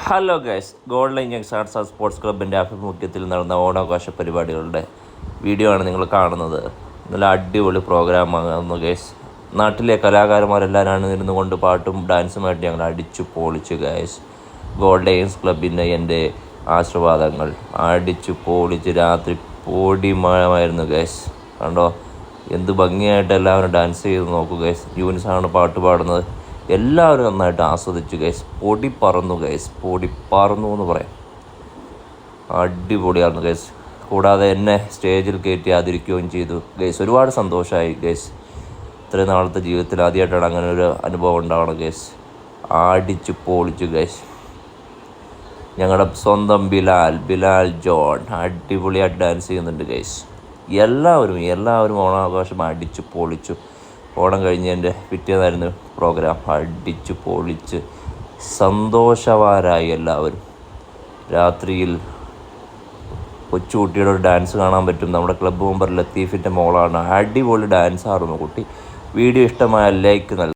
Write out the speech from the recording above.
Hello guys, gold line Young's arts and sports ക്ലബിൻ്റെ ആഭിമുഖ്യത്തിൽ നടന്ന ഓണാഘോഷ പരിപാടികളുടെ വീഡിയോ ആണ് നിങ്ങൾ കാണുന്നത്. നല്ല അടിപൊളി പ്രോഗ്രാമാകുന്നു ഗൈസ്. നാട്ടിലെ കലാകാരന്മാരെല്ലാം അണിനിരുന്നു കൊണ്ട് പാട്ടും ഡാൻസുമായിട്ട് ഞങ്ങൾ അടിച്ചു പൊളിച്ചു ഗൈസ്. ഗോൾഡ് ലൈൻസ് ക്ലബിൻ്റെ എൻ്റെ ആശീർവാദങ്ങൾ. അടിച്ചു പൊളിച്ച് രാത്രി പൊടിമഴമായിരുന്നു ഗൈസ്. കണ്ടോ എന്ത് ഭംഗിയായിട്ട് എല്ലാവരും ഡാൻസ് ചെയ്ത് നോക്കൂ ഗൈസ്. യൂനിസാണ് പാട്ട് പാടുന്നത്. എല്ലാവരും നന്നായിട്ട് ആസ്വദിച്ചു ഗൈസ്. പൊടി പറന്നു ഗൈസ്, പൊടി പറന്നു എന്ന് പറയാം. അടിപൊളിയായിരുന്നു ഗൈസ്. കൂടാതെ എന്നെ സ്റ്റേജിൽ കയറ്റി ആദരിക്കുകയും ചെയ്തു ഗൈസ്. ഒരുപാട് സന്തോഷമായി ഗൈസ്. ഇത്രയും നാളത്തെ ജീവിതത്തിൽ ആദ്യമായിട്ടാണ് അങ്ങനെ ഒരു അനുഭവം ഉണ്ടാവണം ഗൈസ്. അടിച്ചു പൊളിച്ചു ഗൈസ്. ഞങ്ങളുടെ സ്വന്തം ബിലാൽ ജോൺ അടിപൊളിയായിട്ട് ഡാൻസ് ചെയ്യുന്നുണ്ട് ഗൈസ്. എല്ലാവരും ഓണാഘോഷം അടിച്ചു പൊളിച്ചു. ഓണം കഴിഞ്ഞതിൻ്റെ പിറ്റേന്നായിരുന്നു പ്രോഗ്രാം. അടിച്ചു പൊളിച്ച് സന്തോഷവാരായി എല്ലാവരും. രാത്രിയിൽ കൊച്ചുകുട്ടിയുടെ ഒരു ഡാൻസ് കാണാൻ പറ്റും. നമ്മുടെ ക്ലബ്ബ് മെമ്പർ ലത്തീഫിൻ്റെ മോളാണ്. അടിപൊളി ഡാൻസായിരുന്നു കുട്ടി. വീഡിയോ ഇഷ്ടമായ ലൈക്ക് നൽകും.